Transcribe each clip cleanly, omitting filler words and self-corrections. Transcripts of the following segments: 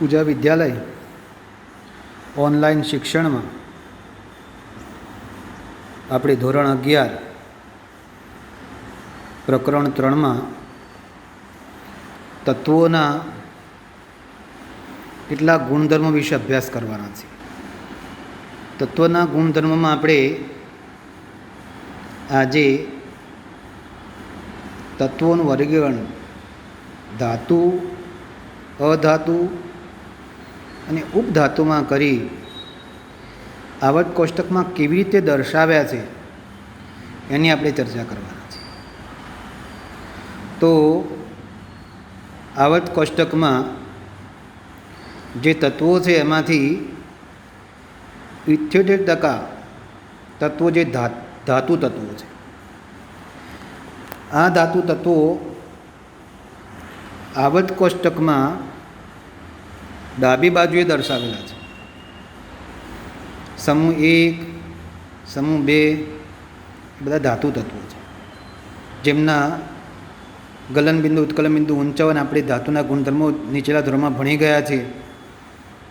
પૂજા વિદ્યાલય online શિક્ષણમાં આપણે ધોરણ 11 પ્રકરણ 3માં તત્વોના કેટલાક ગુણધર્મો વિશે અભ્યાસ કરવાના છે. તત્વના ગુણધર્મમાં આપણે આજે તત્વોનું વર્ગીકરણ ધાતુ, અધાતુ અને ઉપધાતુમાં કરી આવર્ત કોષ્ટકમાં કેવી રીતે દર્શાવ્યા છે એની આપણે ચર્ચા કરવાના છે. તો આવર્ત કોષ્ટકમાં જે તત્વો છે એમાંથી 78% તત્વો જે ધાતુ તત્વો છે. આ ધાતુ તત્વો આવર્ત કોષ્ટકમાં ડાબી બાજુએ દર્શાવેલા છે. સમૂહ 1, સમૂહ 2 બધા ધાતુ તત્વો છે, જેમના ગલનબિંદુ, ઉત્કલનબિંદુ ઊંચાઓને આપણે ધાતુના ગુણધર્મો નીચેલા ધોરણમાં ભણી ગયા છે.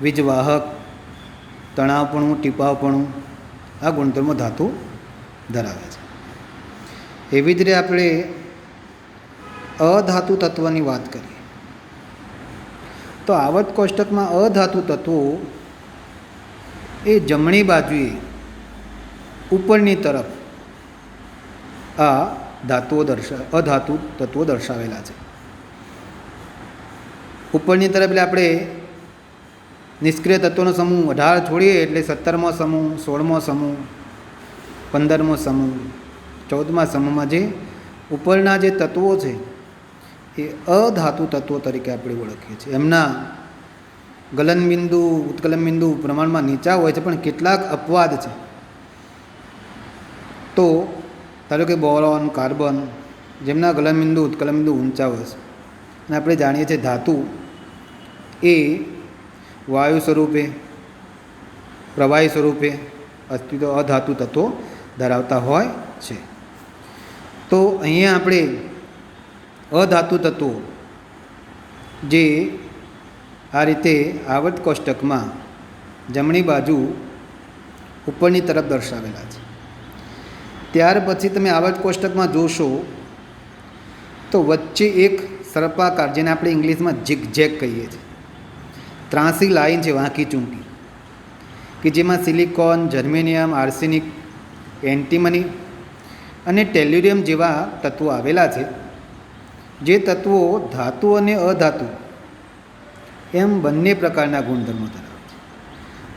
વીજવાહક, તણાવપણું, ટીપાવપણું, આ ગુણધર્મો ધાતુ ધરાવે છે. એવી જ રીતે આપણે અધાતુ તત્વની વાત કરીએ તો આવર્ત કોષ્ટકમાં અધાતુ તત્વો એ જમણી બાજુએ ઉપરની તરફ આ અધાતુ તત્વો દર્શાવેલા છે. ઉપરની તરફ એટલે આપણે નિષ્ક્રિય તત્વોનો સમૂહ 18 છોડીએ એટલે 17મો સમૂહ, 16મો સમૂહ, 15મો સમૂહ, 14મા સમૂહમાં જે ઉપરના જે તત્વો છે એ અધાતુ તત્વો તરીકે આપણે ઓળખીએ છીએ. એમના ગલનબિંદુ, ઉત્કલનબિંદુ પ્રમાણમાં નીચા હોય છે, પણ કેટલાક અપવાદ છે. તો ધારો કે બોરોન, કાર્બન, જેમના ગલનબિંદુ, ઉત્કલનબિંદુ ઊંચા હોય છે અને આપણે જાણીએ છીએ ધાતુ એ વાયુ સ્વરૂપે, પ્રવાહી સ્વરૂપે અસ્તિત્વ અધાતુ તત્વો ધરાવતા હોય છે. તો અહીંયા આપણે અધાતુ તત્વો જે આ રીતે આવર્ત કોષ્ટકમાં જમણી બાજુ ઉપરની તરફ દર્શાવેલા છે. ત્યાર પછી તમે આવર્ત કોષ્ટકમાં જોશો તો વચ્ચે એક સર્પાકાર, જેને આપણે ઇંગ્લિશમાં ઝિગઝેગ કહીએ છીએ, ત્રાસી લાઈન છે વાંકી ચૂંકી, કે જેમાં સિલિકોન, જર્મેનિયમ, આર્સેનિક, એન્ટીમની અને ટેલ્યુરિયમ જેવા તત્વો આવેલા છે. જે તત્વો ધાતુ અને અધાતુ એમ બંને પ્રકારના ગુણધર્મો ધરાવે છે.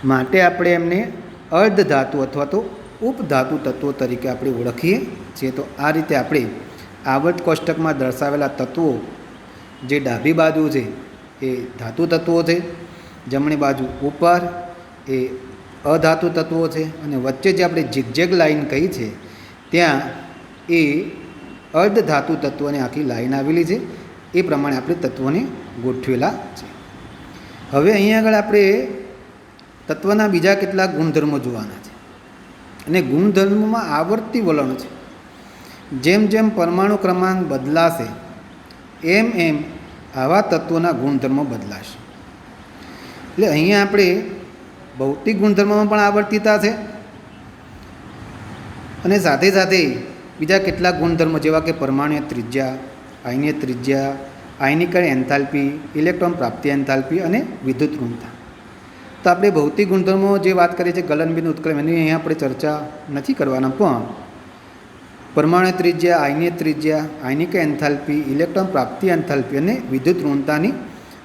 માટે આપણે એમને અર્ધધાતુ અથવા તો ઉપધાતુ તત્વો તરીકે આપણે ઓળખીએ છીએ. તો આ રીતે આપણે આવર્ત કોષ્ટકમાં દર્શાવેલા તત્વો જે ડાબી બાજુ છે એ ધાતુ તત્વો છે, જમણી બાજુ ઉપર એ અધાતુ તત્વો છે, અને વચ્ચે જે આપણે ઝિગઝેગ લાઈન કહી છે ત્યાં એ અર્ધધાતુ તત્વોની આખી લાઈન આવેલી છે. એ પ્રમાણે આપણે તત્વોને ગોઠવેલા છે. હવે અહીં આગળ આપણે તત્વના બીજા કેટલાક ગુણધર્મો જોવાના છે, અને ગુણધર્મોમાં આવર્તી વલણ છે. જેમ જેમ પરમાણુ ક્રમાંક બદલાશે એમ એમ આવા તત્વોના ગુણધર્મો બદલાશે. એટલે અહીંયા આપણે ભૌતિક ગુણધર્મોમાં પણ આવર્તિતા છે, અને સાથે સાથે બીજા કેટલાક ગુણધર્મો જેવા કે પરમાણુય ત્રિજ્યા, આયનીય ત્રિજ્યા, આયનીકરણ એન્થાલ્પી, ઇલેક્ટ્રોન પ્રાપ્તિ એન્થાલ્પી અને વિદ્યુત ઋણતા. તો આપણે ભૌતિક ગુણધર્મો જે વાત કરીએ છીએ ગલનબિંદુ, ઉત્કલન, એની અહીંયા આપણે ચર્ચા નથી કરવાના, પણ પરમાણુ ત્રિજ્યા, આયનીય ત્રિજ્યા, આયનિક એન્થાલ્પી, ઇલેક્ટ્રોન પ્રાપ્તિ એન્થાલ્પી અને વિદ્યુત ઋણતાની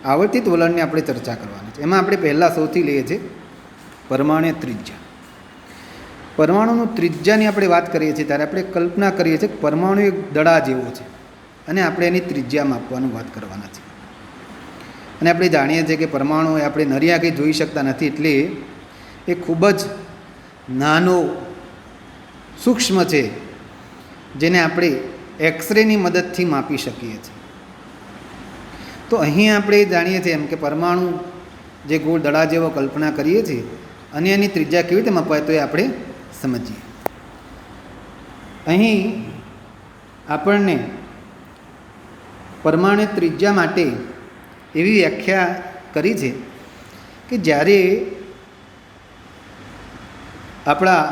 આવર્તિત વલણની આપણે ચર્ચા કરવાની છે. એમાં આપણે પહેલાં સૌથી લઈએ છીએ પરમાણુ ત્રિજ્યા. પરમાણુનું ત્રિજ્યાની આપણે વાત કરીએ છીએ ત્યારે આપણે કલ્પના કરીએ છીએ કે પરમાણુ એક દડા જેવો છે અને આપણે એની ત્રિજ્યા માપવાનું વાત કરવાના છે. અને આપણે જાણીએ છીએ કે પરમાણુ એ આપણે નરી આંખે જોઈ શકતા નથી, એટલે એ ખૂબ જ નાનો, સૂક્ષ્મ છે, જેને આપણે એક્સરેની મદદથી માપી શકીએ છીએ. તો અહીં આપણે જાણીએ છીએ એમ કે પરમાણુ જે ગોળ દડા જેવો કલ્પના કરીએ છીએ અને એની ત્રિજ્યા કેવી રીતે મપાય તો એ આપણે સમજીએ. અહીં આપણને પરમાણુ ત્રિજ્યા માટે એવી વ્યાખ્યા કરી છે કે જ્યારે આપણા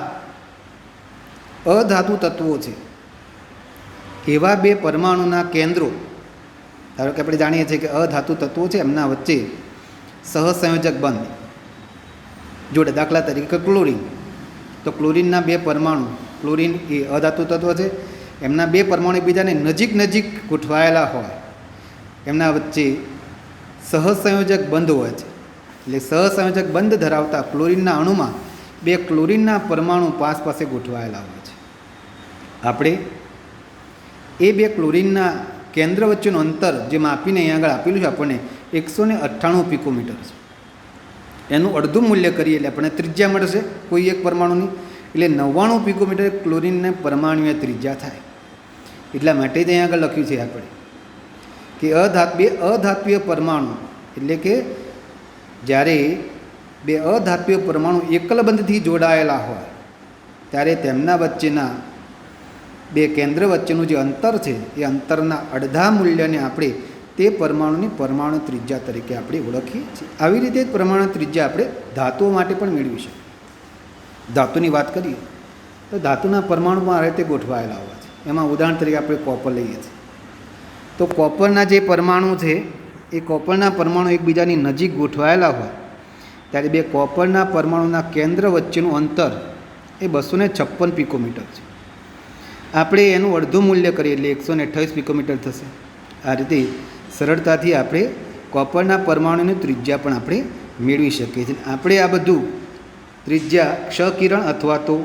અધાતુ તત્વો છે એવા બે પરમાણુના કેન્દ્રો, ધારો કે આપણે જાણીએ છીએ કે અધાતુ તત્વો છે એમના વચ્ચે સહસંયોજક બંધ જોડે, દાખલા તરીકે ક્લોરીન, તો ક્લોરીનના બે પરમાણુ, ક્લોરીન એ અધાતુ તત્વ છે, એમના બે પરમાણુ એકબીજાને નજીક નજીક ગોઠવાયેલા હોય, એમના વચ્ચે સહસંયોજક બંધ હોય છે. એટલે સહસંયોજક બંધ ધરાવતા ક્લોરીનના અણુમાં બે ક્લોરીનના પરમાણુ પાસે ગોઠવાયેલા હોય છે. આપણે એ બે ક્લોરીનના કેન્દ્ર વચ્ચેનું અંતર જે માપીને અહીં આગળ આપેલું છે આપણને 198 પિકોમીટર છે. એનું અડધું મૂલ્ય કરીએ એટલે આપણને ત્રિજ્યા મળશે કોઈ એક પરમાણુની, એટલે 99 પિકોમીટર ક્લોરીનને પરમાણુએ ત્રિજ્યા થાય. એટલા માટે જ અહીં આગળ લખ્યું છે આપણે કે બે અધાત્વીય પરમાણુ, એટલે કે જ્યારે બે અધાત્વીય પરમાણુ એકલબંધથી જોડાયેલા હોય ત્યારે તેમના વચ્ચેના બે કેન્દ્ર વચ્ચેનું જે અંતર છે એ અંતરના અડધા મૂલ્યને આપણે તે પરમાણુની પરમાણુ ત્રિજ્યા તરીકે આપણે ઓળખીએ છીએ. આવી રીતે જ પરમાણુ ત્રિજ્યા આપણે ધાતુઓ માટે પણ મેળવી શકીએ. ધાતુની વાત કરીએ તો ધાતુના પરમાણુમાં આ રીતે ગોઠવાયેલા હોય છે. એમાં ઉદાહરણ તરીકે આપણે કોપર લઈએ છીએ, તો કોપરના જે પરમાણુ છે એ કોપરના પરમાણુ એકબીજાની નજીક ગોઠવાયેલા હોય ત્યારે બે કોપરના પરમાણુના કેન્દ્ર વચ્ચેનું અંતર એ 256 પિકોમીટર છે. આપણે એનું અડધું મૂલ્ય કરીએ એટલે 128 પિકોમીટર થશે. આ રીતે સરળતાથી આપણે કોપરના પરમાણુની ત્રિજ્યા પણ આપણે મેળવી શકીએ છીએ. આપણે આ બધું ત્રિજ્યા ક્ષકિરણ અથવા તો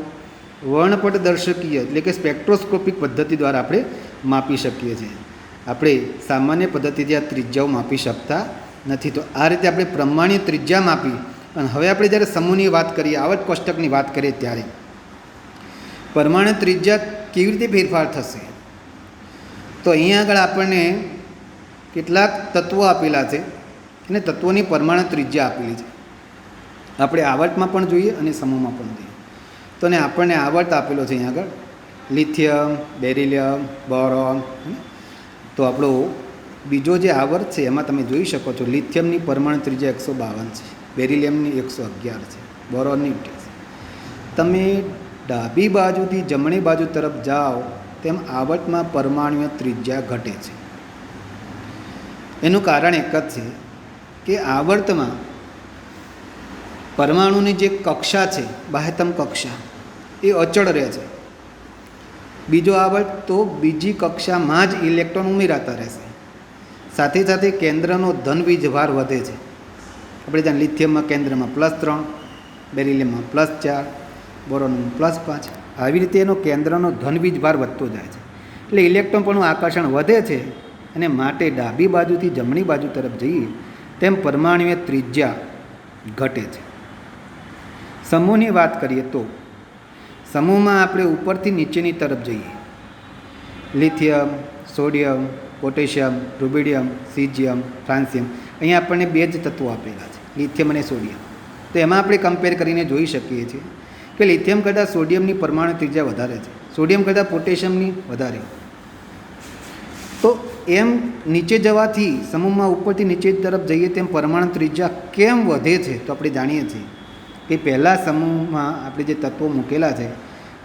વર્ણપટદર્શકીય એટલે કે સ્પેક્ટ્રોસ્કોપિક પદ્ધતિ દ્વારા આપણે માપી શકીએ છીએ. આપણે સામાન્ય પદ્ધતિથી આ ત્રિજ્યાઓ માપી શકતા નથી. તો આ રીતે આપણે પ્રમાણિત ત્રિજ્યા માપી. અને હવે આપણે જ્યારે સમૂહની વાત કરીએ, આવર્ત કોષ્ટકની વાત કરીએ ત્યારે પરમાણુ ત્રિજ્યા કેવી રીતે ફેરફાર થશે, તો અહીંયા આગળ આપણને કેટલાક તત્વો આપેલા છે અને તત્વોની પરમાણુ ત્રિજ્યા આપેલી છે. આપણે આવર્તમાં પણ જોઈએ અને સમૂહમાં પણ જોઈએ. તો ને આપણને આવર્ત આપેલો છે અહીંયા આગળ લિથિયમ, બેરિલિયમ, બોરોન. તો આપણો બીજો જે આવર્ત છે એમાં તમે જોઈ શકો છો લિથિયમની પરમાણુ ત્રિજ્યા 152 છે, બેરિલિયમની 111 છે, બોરોનની 88 છે. તમે ડાબી બાજુથી જમણી બાજુ તરફ જાઓ તેમ આવર્તમાં પરમાણુય ત્રિજ્યા ઘટે છે. એનું કારણ એક જ છે કે આવર્તમાં પરમાણુની જે કક્ષા છે, બાહ્યતમ કક્ષા, એ અચળ રહે છે. બીજો આવર્ત તો બીજી કક્ષામાં જ ઇલેક્ટ્રોન ઉમેરાતા રહેશે. સાથે સાથે કેન્દ્રનો ધન વીજભાર વધે છે. આપણે ત્યાં લિથિયમમાં કેન્દ્રમાં +3, બેરિલિયમમાં +4, બોરોનમાં +5. આવી રીતે એનો કેન્દ્રનો ધન વીજભાર વધતો જાય છે. એટલે ઇલેક્ટ્રોન પરનું આકર્ષણ વધે છે અને માટે ડાબી બાજુથી જમણી બાજુ તરફ જઈએ તેમ પરમાણુય ત્રિજ્યા ઘટે છે. સમૂહની વાત કરીએ તો સમૂહમાં આપણે ઉપરથી નીચેની તરફ જઈએ, lithium, sodium, potassium, rubidium, caesium, francium. અહીંયા આપણને બે જ તત્વો આપેલા છે, લિથિયમ અને સોડિયમ. તો એમાં આપણે કમ્પેર કરીને જોઈ શકીએ છીએ કે લિથિયમ કરતાં સોડિયમની પરમાણુ ત્રિજ્યા વધારે છે, સોડિયમ કરતાં પોટેશિયમની વધારે. તો એમ નીચે જવાથી સમૂહમાં ઉપરથી નીચે તરફ જઈએ તેમ પરમાણુ ત્રિજ્યા કેમ વધે છે, તો આપણે જાણીએ છીએ કે પહેલાં સમૂહમાં આપણે જે તત્વો મૂકેલા છે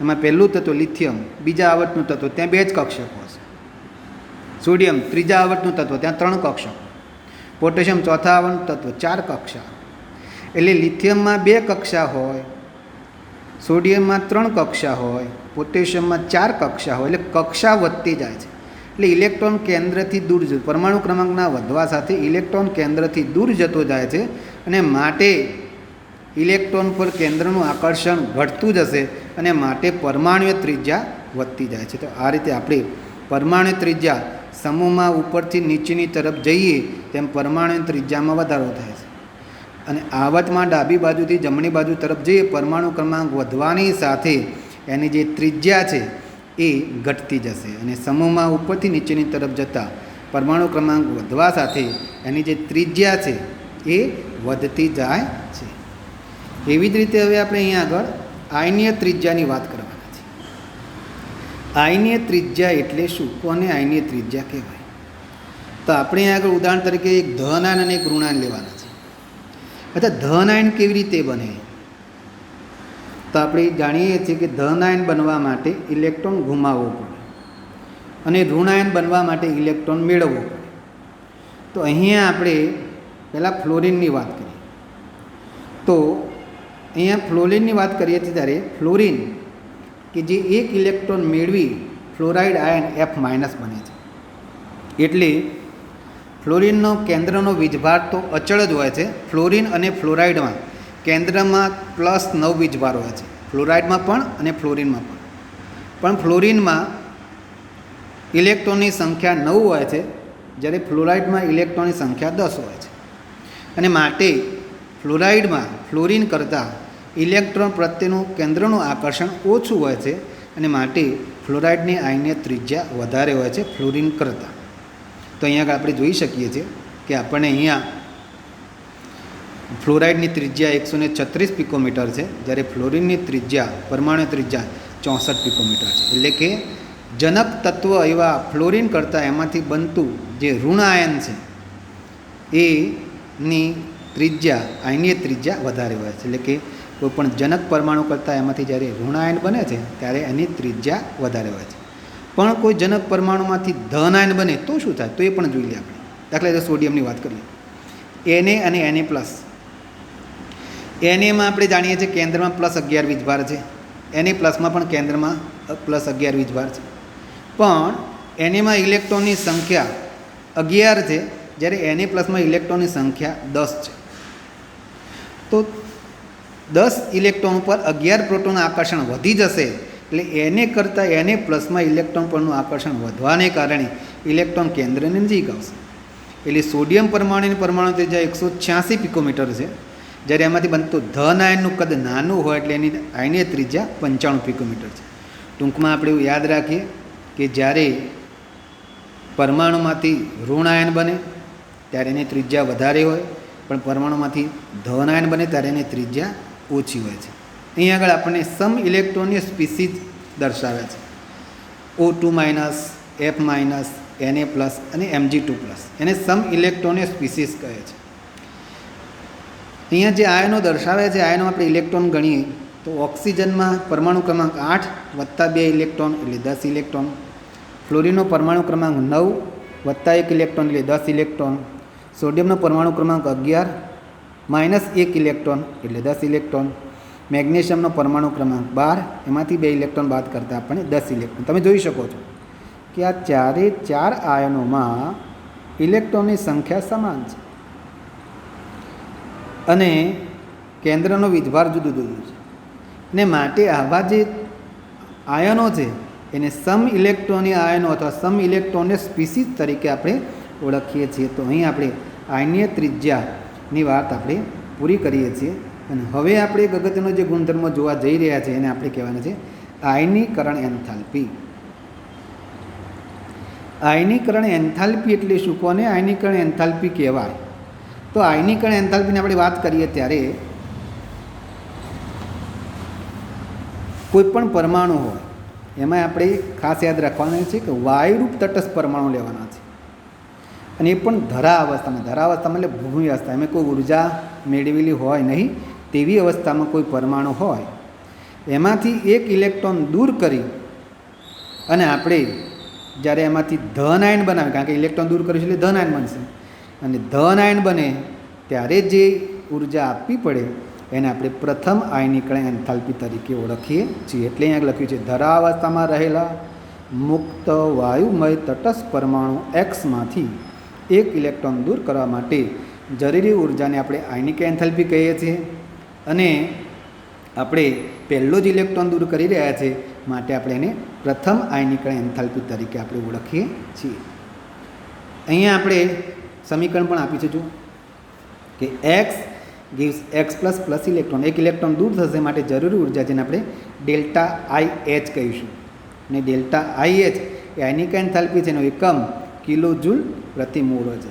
એમાં પહેલું તત્વ લિથિયમ બીજા આવર્તનું તત્વ, ત્યાં 2 જ કક્ષકો છે. સોડિયમ ત્રીજા આવર્તનું તત્વ, ત્યાં 3 કક્ષકો. પોટેશિયમ ચોથા આવર્તનું તત્વ, 4 કક્ષા. એટલે લિથિયમમાં 2 કક્ષા હોય, સોડિયમમાં 3 કક્ષા હોય, પોટેશિયમમાં 4 કક્ષા હોય. એટલે કક્ષા વધતી જાય છે. એટલે ઇલેક્ટ્રોન કેન્દ્રથી દૂર જતો, પરમાણુ ક્રમાંકના વધવા સાથે ઇલેક્ટ્રોન કેન્દ્રથી દૂર જતો જાય છે અને માટે ઇલેક્ટ્રોન પર કેન્દ્રનું આકર્ષણ ઘટતું જશે અને માટે પરમાણુય ત્રિજ્યા વધતી જાય છે. તો આ રીતે આપણે પરમાણુ ત્રિજ્યા સમૂહમાં ઉપરથી નીચેની તરફ જઈએ તેમ પરમાણુ ત્રિજ્યામાં વધારો થાય છે. અને આવર્તમાં ડાબી બાજુથી જમણી બાજુ તરફ જઈએ પરમાણુ ક્રમાંક વધવાની સાથે એની જે ત્રિજ્યા છે એ ઘટતી જશે. અને સમૂહમાં ઉપરથી નીચેની તરફ જતાં પરમાણુ ક્રમાંક વધવા સાથે એની જે ત્રિજ્યા છે એ વધતી જાય છે. એવી જ રીતે હવે આપણે અહીંયા આગળ આયનીય ત્રિજ્યાની વાત કરવાના છે. આયનીય ત્રિજ્યા એટલે શું, કોને આયનીય ત્રિજ્યા કહેવાય? તો આપણે અહીંયા આગળ ઉદાહરણ તરીકે એક ધનાયન અને એક ઋણાયન લેવાના છે. अच्छा, ધન આયન કેવી રીતે બને? તો આપણે જાણીએ છીએ કે ધન આયન બનવા માટે ઇલેક્ટ્રોન ગુમાવવો પડે અને ઋણ આયન બનવા માટે ઇલેક્ટ્રોન મેળવવો પડે. તો અહીંયા આપણે પહેલાં ફ્લોરિનની વાત કરીએ. તો અહીંયા ફ્લોરિનની વાત કરીએ છીએ ત્યારે ફ્લોરિન કે જે એક ઇલેક્ટ્રોન મેળવી ફ્લોરાઇડ આયન F- બને છે. એટલે ફ્લોરિનનો કેન્દ્રનો વીજભાર તો અચળ જ હોય છે. ફ્લોરિન અને ફ્લોરાઇડમાં કેન્દ્રમાં +9 વીજભાર હોય છે, ફ્લોરાઇડમાં પણ અને ફ્લોરિનમાં પણ ફ્લોરિનમાં ઇલેક્ટ્રોનની સંખ્યા 9 હોય છે, જ્યારે ફ્લોરાઇડમાં ઇલેક્ટ્રોનની સંખ્યા 10 હોય છે. અને માટે ફ્લોરાઇડમાં ફ્લોરિન કરતાં ઇલેક્ટ્રોન પ્રત્યેનું કેન્દ્રનું આકર્ષણ ઓછું હોય છે અને માટે ફ્લોરાઇડની આયનીય ત્રિજ્યા વધારે હોય છે ફ્લોરિન કરતાં. તો અહીંયા આપણે જોઈ શકીએ છીએ કે આપણને અહીંયા ફ્લોરાઇડની ત્રિજ્યા 136 પિકોમીટર છે, જ્યારે ફ્લોરિનની ત્રિજ્યા પરમાણુ ત્રિજ્યા 64 પિકોમીટર છે. એટલે કે જનક તત્વ એવા ફ્લોરિન કરતાં એમાંથી બનતું જે ઋણ આયન છે એની ત્રિજ્યા આયનીય ત્રિજ્યા વધારે હોય છે. એટલે કે કોઈ પણ જનક પરમાણુ કરતાં એમાંથી જ્યારે ઋણ આયન બને છે ત્યારે એની ત્રિજ્યા વધારે હોય છે. પણ કોઈ જનક પરમાણુમાંથી ધન આયન બને તો શું થાય તો એ પણ જોઈ લઈએ આપણે. દાખલા તરીકે સોડિયમની વાત કરીએ, Na અને Na+. Naમાં આપણે જાણીએ છીએ કેન્દ્રમાં +11 વીજભાર છે, Na+માં પણ કેન્દ્રમાં +11 વીજભાર છે. પણ Naમાં ઇલેક્ટ્રોનની સંખ્યા 11 છે, જ્યારે Na+માં ઇલેક્ટ્રોનની સંખ્યા 10 છે. તો 10 ઇલેક્ટ્રોન ઉપર 11 પ્રોટોન આકર્ષણ વધી જશે, એટલે Na કરતાં Na+માં ઇલેક્ટ્રોન પરનું આકર્ષણ વધવાને કારણે ઇલેક્ટ્રોન કેન્દ્રની નજીક આવશે. એટલે સોડિયમ પરમાણુની પરમાણુ ત્રિજ્યા 186 પિકોમીટર છે, જ્યારે એમાંથી બનતું ધન આયનનું કદ નાનું હોય એટલે એની આયનીય ત્રિજ્યા 95 પિકોમીટર છે. ટૂંકમાં આપણે એવું યાદ રાખીએ કે જ્યારે પરમાણુમાંથી ઋણ આયન બને ત્યારે એની ત્રિજ્યા વધારે હોય, પણ પરમાણુમાંથી ધન આયન બને ત્યારે એની ત્રિજ્યા ઓછી હોય છે. અહીં આગળ આપણને સમ ઇલેક્ટ્રોનની સ્પીસીઝ દર્શાવે છે, O2-, F-, Na+ અને Mg2+. એને સમ ઇલેક્ટ્રોનની સ્પીસીઝ કહે છે. અહીંયા જે આયનો દર્શાવે છે, આયનો આપણે ઇલેક્ટ્રોન ગણીએ તો ઓક્સિજનમાં પરમાણુ ક્રમાંક 8 + 2 ઇલેક્ટ્રોન એટલે 10 ઇલેક્ટ્રોન, ફ્લોરિનનો પરમાણુ ક્રમાંક 9 + 1 ઇલેક્ટ્રોન એટલે 10 ઇલેક્ટ્રોન, સોડિયમનો પરમાણુ ક્રમાંક 11 - 1 ઇલેક્ટ્રોન એટલે 10 ઇલેક્ટ્રોન, મેગ્નેશિયમનો પરમાણુ ક્રમાંક 12 એમાંથી 2 ઇલેક્ટ્રોન બાદ કરતાં આપણને 10 ઇલેક્ટ્રોન. તમે જોઈ શકો છો કે આ ચારે 4 આયનોમાં ઇલેક્ટ્રોનની સંખ્યા સમાન છે અને કેન્દ્રનો વીજભાર જુદું જુદું છે. ને માટે આવા જે આયનો છે એને સમ ઇલેક્ટ્રોનીય આયનો અથવા સમ ઇલેક્ટ્રોનની સ્પીસીઝ તરીકે આપણે ઓળખીએ છીએ. તો અહીં આપણે આયનીય ત્રિજ્યાની વાત આપણે પૂરી કરીએ છીએ. અને હવે આપણે એક અગત્યનો જે ગુણધર્મ જોવા જઈ રહ્યા છીએ એને આપણે કહેવાના છે આયનીકરણ એન્થાલ્પી. આયનીકરણ એન્થાલ્પી એટલે શું, કોને આયનીકરણ એન્થાલ્પી કહેવાય? તો આયનીકરણ એન્થાલ્પીની આપણે વાત કરીએ ત્યારે કોઈ પણ પરમાણુ હોય એમાં આપણે ખાસ યાદ રાખવાનું છે કે વાયુરૂપ તટસ્થ પરમાણુ લેવાના છે, અને એ પણ ધરા અવસ્થામાં એટલે ભૂમિ અવસ્થા, એમાં કોઈ ઉર્જા મેળવેલી હોય નહીં તેવી અવસ્થામાં કોઈ પરમાણુ હોય, એમાંથી એક ઇલેક્ટ્રોન દૂર કરી અને આપણે જ્યારે એમાંથી ધન આયન બનાવે, કારણ કે ઇલેક્ટ્રોન દૂર કરીશું એટલે ધન આયન બનશે, અને ધન આયન બને ત્યારે જે ઉર્જા આપવી પડે એને આપણે પ્રથમ આયનીકરણ એન્થાલ્પી તરીકે ઓળખીએ છીએ. એટલે અહીંયા લખ્યું છે ધરાવસ્થામાં રહેલા મુક્ત વાયુમય તટસ્થ પરમાણુ Xમાંથી એક ઇલેક્ટ્રોન દૂર કરવા માટે જરૂરી ઉર્જાને આપણે આયનીકરણ એન્થાલ્પી કહીએ છીએ. અને આપણે પહેલો જ ઇલેક્ટ્રોન દૂર કરી રહ્યા છીએ માટે આપણે એને પ્રથમ આયનીકરણ એન્થાલ્પી તરીકે આપણે ઓળખીએ છીએ. અહીંયા આપણે સમીકરણ પણ આપી છે, જો કે X gives X++ ઇલેક્ટ્રોન, એક ઇલેક્ટ્રોન દૂર થશે માટે જરૂરી ઉર્જા જેને આપણે ΔIH કહીશું. અને ΔIH એ આયનીકરણ એન્થાલ્પી છે, એનો એકમ કિલોજૂલ પ્રતિ મોલ છે.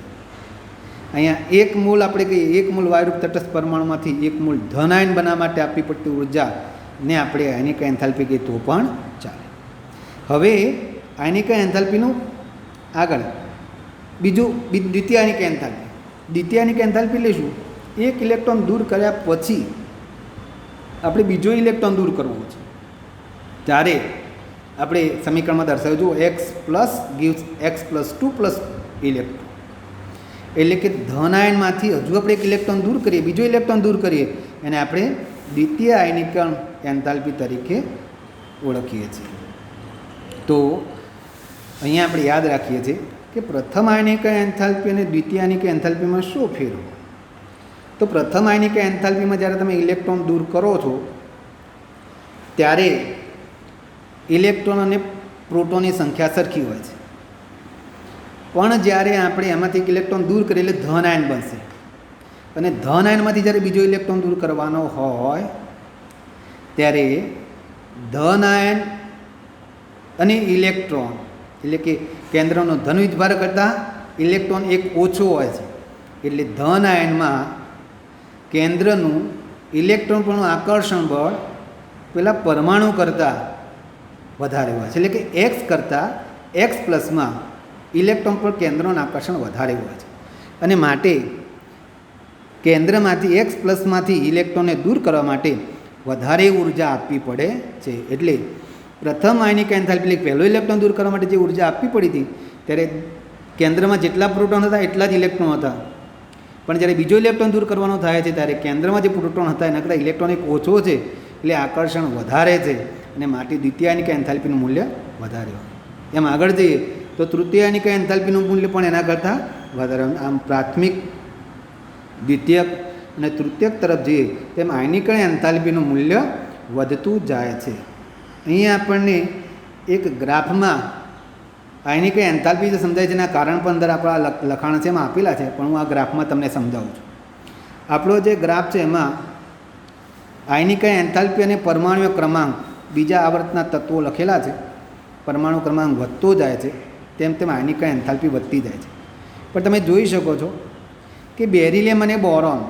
અહીંયા એક મોલ આપણે કહીએ, એક મોલ વાયુરૂપ તટસ્થ પરમાણુમાંથી એક મોલ ધન આયન બનાવવા માટે આપવી પડતી ઉર્જાને આપણે આયનીકરણ એન્થાલ્પી કહીએ તો પણ ચાલે. હવે આયનીકરણ એન્થાલ્પીનું આગળ બીજું દ્વિતીય આયનીકરણ એન્થાલ્પી. દ્વિતીય આયનીકરણ એન્થાલ્પી એટલે શું? એક ઇલેક્ટ્રોન દૂર કર્યા પછી આપણે બીજો ઇલેક્ટ્રોન દૂર કરવો છે, ત્યારે આપણે સમીકરણમાં દર્શાવ્યું જુઓ, x plus gives x plus 2 plus electron. એટલે કે ધન આયનમાંથી હજુ આપણે એક ઇલેક્ટ્રોન દૂર કરીએ, બીજો ઇલેક્ટ્રોન દૂર કરીએ, એને આપણે દ્વિતીય આયનીકરણ એન્થાલ્પી તરીકે ઓળખીએ છીએ. તો અહીંયા આપણે યાદ રાખીએ છીએ કે પ્રથમ આયનીકરણ એન્થાલ્પી અને દ્વિતીય આયનીકરણ એન્થાલ્પીમાં શું ફેર હોય? તો પ્રથમ આયનીકરણ એન્થાલ્પીમાં જ્યારે તમે ઇલેક્ટ્રોન દૂર કરો છો ત્યારે ઇલેક્ટ્રોન અને પ્રોટોનની સંખ્યા સરખી હોય છે, પણ જ્યારે આપણે એમાંથી એક ઇલેક્ટ્રોન દૂર કરીએ એટલે ધન આયન બનશે, અને ધન આયનમાંથી જ્યારે બીજો ઇલેક્ટ્રોન દૂર કરવાનો હોય ત્યારે ધન આયન અને ઇલેક્ટ્રોન, એટલે કે કેન્દ્રનો ધન વીજભાર કરતાં ઇલેક્ટ્રોન એક ઓછો હોય છે, એટલે ધન આયનમાં કેન્દ્રનું ઇલેક્ટ્રોન પરનું આકર્ષણ બળ પેલા પરમાણુ કરતાં વધારે હોય છે. એટલે કે એક્સ કરતાં એક્સ પ્લસમાં ઇલેક્ટ્રોન પર કેન્દ્રનું આકર્ષણ વધારે હોય છે, અને માટે કેન્દ્રમાંથી એક્સ પ્લસમાંથી ઇલેક્ટ્રોનને દૂર કરવા માટે વધારે ઉર્જા આપવી પડે છે. એટલે પ્રથમ આયનિક એન્થાલ્પી પહેલો ઇલેક્ટ્રોન દૂર કરવા માટે જે ઉર્જા આપવી પડી હતી ત્યારે કેન્દ્રમાં જેટલા પ્રોટોન હતા એટલા જ ઇલેક્ટ્રોન હતા, પણ જ્યારે બીજો ઇલેક્ટ્રોન દૂર કરવાનો થાય છે ત્યારે કેન્દ્રમાં જે પ્રોટોન હતા એના કરતાં ઇલેક્ટ્રોન એક ઓછો છે, એટલે આકર્ષણ વધારે છે, અને માટે દ્વિતીય આયનિક એન્થાલ્પીનું મૂલ્ય વધારે હોય. એમ આગળ જઈએ તો તૃતીય આયનિક એન્થાલ્પીનું મૂલ્ય પણ એના કરતાં વધારે. આમ પ્રાથમિક, દ્વિતીયક અને તૃતીયક તરફ જઈએ તેમ આયનીકરણ એન્થાલ્પીનું મૂલ્ય વધતું જાય છે. અહીંયા આપણને એક ગ્રાફમાં આયનીકરણ એન્થાલ્પી જે સમજાય છે એના કારણ પણ અંદર આપણા લખાણ છે એમાં આપેલા છે, પણ હું આ ગ્રાફમાં તમને સમજાવું છું. આપણો જે ગ્રાફ છે એમાં આયનીકરણ એન્થાલ્પી અને પરમાણુ ક્રમાંક બીજા આવર્તના તત્વો લખેલા છે. પરમાણુ ક્રમાંક વધતો જાય છે તેમ તેમ આયનીકરણ એન્થાલ્પી વધતી જાય છે. પણ તમે જોઈ શકો છો કે બેરિલિયમ અને બોરોન,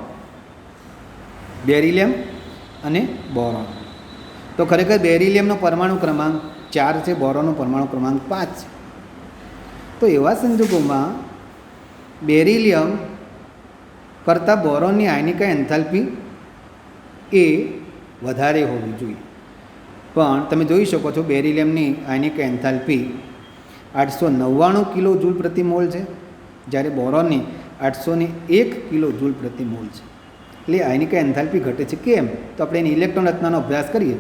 બેરિલિયમ અને બોરોન, તો ખરેખર બેરિલિયમનો પરમાણુ ક્રમાંક 4 છે, બોરોનનો પરમાણુ ક્રમાંક 5 છે. તો એવા સંજોગોમાં બેરિલિયમ કરતાં બોરોનની આયનીકરણ એન્થાલ્પી એ વધારે હોવી જોઈએ, પણ તમે જોઈ શકો છો બેરિલિયમની આયનીકરણ એન્થાલ્પી 899 કિલો જૂલ પ્રતિ મોલ છે, જ્યારે બોરોનની 801 કિલો જૂલ પ્રતિ મોલ છે. એટલે આયનીકરણ એન્થાલ્પી ઘટે છે. કેમ? તો આપણે એની ઇલેક્ટ્રોન રચનાનો અભ્યાસ કરીએ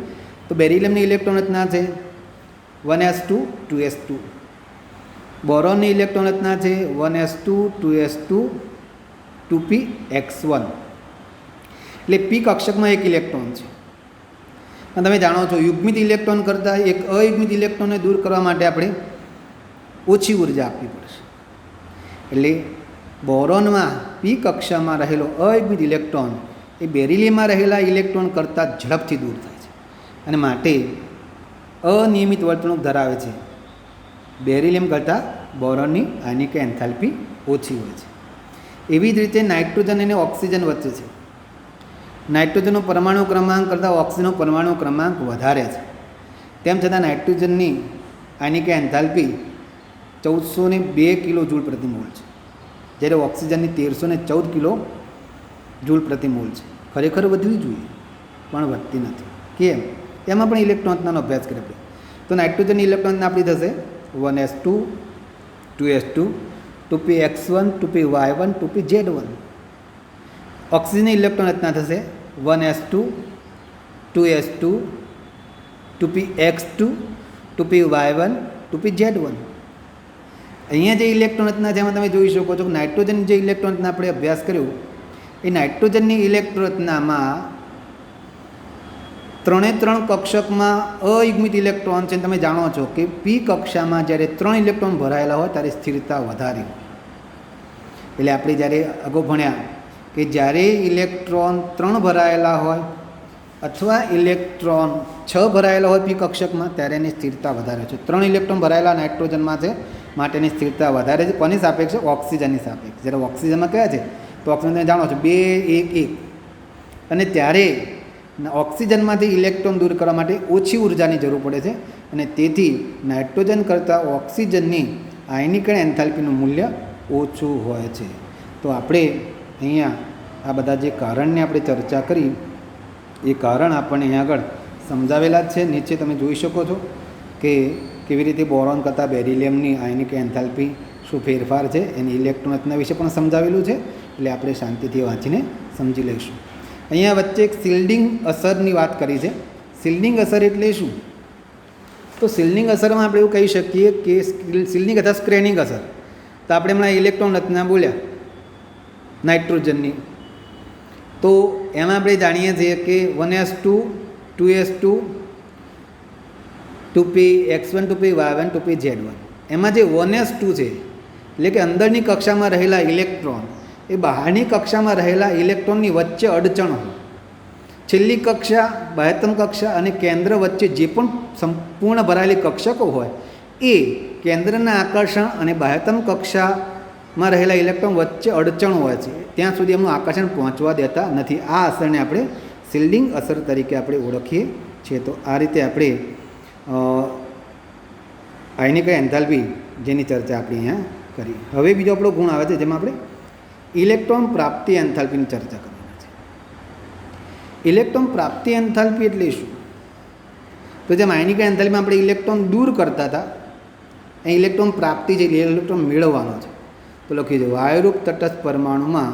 તો બેરિલિયમની ઇલેક્ટ્રોન રચના છે 1s2 2s2, બોરોનની ઇલેક્ટ્રોન રચના છે 1s2 2s2 2px1. એટલે પી કક્ષકમાં એક ઇલેક્ટ્રોન છે, અને તમે જાણો છો યુગ્મિત ઇલેક્ટ્રોન કરતાં એક અયુગ્મિત ઇલેક્ટ્રોનને દૂર કરવા માટે આપણે ઓછી ઉર્જા આપવી પડશે. એટલે બોરોનમાં પી કક્ષામાં રહેલો અયુગ્મિત ઇલેક્ટ્રોન એ બેરિલિયમમાં રહેલા ઇલેક્ટ્રોન કરતાં ઝડપથી દૂર થાય છે, અને માટે અનિયમિત વર્તણૂક ધરાવે છે. બેરિલિયમ કરતાં બોરોનની આયનીકરણ એન્થાલ્પી ઓછી હોય છે. એવી જ રીતે નાઇટ્રોજન અને ઓક્સિજન વચ્ચે છે. નાઇટ્રોજનનો પરમાણુ ક્રમાંક કરતાં ઓક્સિજનનો પરમાણુ ક્રમાંક વધારે છે, તેમ છતાં નાઇટ્રોજનની આયનીકરણ એન્થાલ્પી 1402 કિલો જૂલ પ્રતિ મોલ છે, જ્યારે ઓક્સિજનની 1314 કિલો જૂલ પ્રતિ મોલ છે. ખરેખર વધવી જોઈએ પણ વધતી નથી. કેમ? એમાં પણ ઇલેક્ટ્રોન રચનાનો અભ્યાસ કરીએ આપણે તો નાઇટ્રોજનની ઇલેક્ટ્રોન રચના આપણી થશે 1s2 2s2 2px1 2py1 2pz1. ઓક્સિજનની ઇલેક્ટ્રોન રચના થશે 1s2 2s2 2px2 2py1 2pz1. અહીંયા જે ઇલેક્ટ્રોન રચના છે એમાં તમે જોઈ શકો છો કે નાઇટ્રોજન જે ઇલેક્ટ્રોન રચના આપણે અભ્યાસ કર્યો એ નાઇટ્રોજનની ઇલેક્ટ્રોન રચનામાં 3 કક્ષકમાં અયુગ્મિત ઇલેક્ટ્રોન છે. તમે જાણો છો કે પી કક્ષામાં જ્યારે 3 ઇલેક્ટ્રોન ભરાયેલા હોય ત્યારે સ્થિરતા વધારે હોય. એટલે આપણે જ્યારે અગાઉ ભણ્યા કે જ્યારે ઇલેક્ટ્રોન 3 ભરાયેલા હોય અથવા ઇલેક્ટ્રોન 6 ભરાયેલા હોય પી કક્ષકમાં ત્યારે એની સ્થિરતા વધારે છે. 3 ઇલેક્ટ્રોન ભરાયેલા નાઇટ્રોજનમાં છે માટેની સ્થિરતા વધારે છે. કોની સાપેક્ષે? ઓક્સિજનની સાપેક્ષે. જ્યારે ઓક્સિજનમાં કયા છે તો ઓક્સિજન તમે જાણો છો 2 1 1, અને ત્યારે ઓક્સિજનમાંથી ઇલેક્ટ્રોન દૂર કરવા માટે ઓછી ઉર્જાની જરૂર પડે છે, અને તેથી નાઇટ્રોજન કરતાં ઓક્સિજનની આયનીકરણ એન્થાલ્પીનું મૂલ્ય ઓછું હોય છે. તો આપણે અહીંયા આ બધા જે કારણની આપણે ચર્ચા કરી એ કારણ આપણને અહીંયા આગળ સમજાવેલા જ છે. નીચે તમે જોઈ શકો છો કે કેવી રીતે બોરોન કરતાં બેરિલિયમની આયનિક એન્થાલ્પી શું ફેરફાર છે, એની ઇલેક્ટ્રોન રચના વિશે પણ સમજાવેલું છે. એટલે આપણે શાંતિથી વાંચીને સમજી લઈશું. અહીંયા વચ્ચે એક શિલ્ડિંગ અસરની વાત કરી છે. શિલ્ડિંગ અસર એટલે શું? તો શિલ્ડિંગ અસરમાં આપણે એવું કહી શકીએ કે શિલ્ડિંગ અથવા સ્ક્રેનિંગ અસર. તો આપણે હમણાં ઇલેક્ટ્રોન રચના બોલ્યા નાઇટ્રોજનની, તો એમાં આપણે જાણીએ છીએ કે 1s2 2s2 2p x1 2p y1 2p z1. એમાં જે 1s2 છે એટલે કે અંદરની કક્ષામાં રહેલા ઇલેક્ટ્રોન એ બહારની કક્ષામાં રહેલા ઇલેક્ટ્રોનની વચ્ચે અડચણ હોય. છેલ્લી કક્ષા, બાહ્યતમ કક્ષા અને કેન્દ્ર વચ્ચે જે પણ સંપૂર્ણ ભરાયેલી કક્ષકો હોય એ કેન્દ્રના આકર્ષણ અને બાહ્યતમ કક્ષામાં રહેલા ઇલેક્ટ્રોન વચ્ચે અડચણ હોય છે, ત્યાં સુધી એમનું આકર્ષણ પહોંચવા દેતા નથી. આ અસરને આપણે શિલ્ડિંગ અસર તરીકે આપણે ઓળખીએ છીએ. તો આ રીતે આપણે આયનિક એન્થાલ્પી જેની ચર્ચા આપણે અહીંયા કરી. હવે બીજો આપણો ગુણ આવે છે જેમાં આપણે ઇલેક્ટ્રોન પ્રાપ્તિ એન્થાલ્પીની ચર્ચા કરવાની છે. ઇલેક્ટ્રોન પ્રાપ્તિ એન્થાલ્પી એટલે શું? તો જેમ આયનિક એન્થાલ્પીમાં આપણે ઇલેક્ટ્રોન દૂર કરતા હતા, એ ઇલેક્ટ્રોન પ્રાપ્તિ છે એટલે ઇલેક્ટ્રોન મેળવવાનો છે. તો લખી દો, વાયુરૂપ તટસ્થ પરમાણુમાં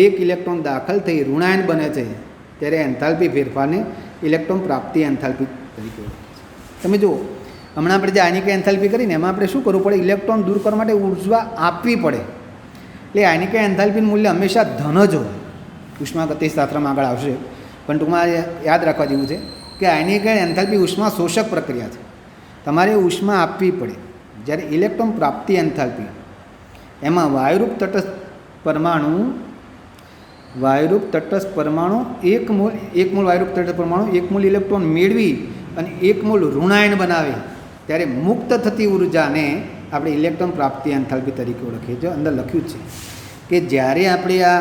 એક ઇલેક્ટ્રોન દાખલ થઈ ઋણાયન બને છે ત્યારે એન્થાલ્પી ફેરફારને ઇલેક્ટ્રોન પ્રાપ્તિ એન્થાલ્પી તરીકે ઓળખે છે. તમે જુઓ, હમણાં આપણે જે આયનિક એન્થાલ્પી કરીને એમાં આપણે શું કરવું પડે? ઇલેક્ટ્રોન દૂર કરવા માટે ઉર્જા આપવી પડે. એટલે આયનિક એન્થાલ્પીનું મૂલ્ય હંમેશા ધન જ હોય. ઉષ્માગતિશાસ્ત્રમાં આગળ આવશે, પણ ટૂંકમાં યાદ રાખવા જેવું છે કે આયનિક એન્થાલ્પી ઉષ્મા શોષક પ્રક્રિયા છે. તમારે ઉષ્મા આપવી પડે. જ્યારે ઇલેક્ટ્રોન પ્રાપ્તિ એન્થાલ્પી એમાં વાયુરૂપ તટસ્થ પરમાણુ એક મોલ વાયુરૂપ તટસ્થ પરમાણુ 1 મોલ ઇલેક્ટ્રોન મેળવી અને 1 મોલ ઋણાયન બનાવે ત્યારે મુક્ત થતી ઉર્જાને આપણે ઇલેક્ટ્રોન પ્રાપ્તિ એન્થાલ્પી તરીકે ઓળખીએ છીએ. અંદર લખ્યું છે કે જ્યારે આપણે આ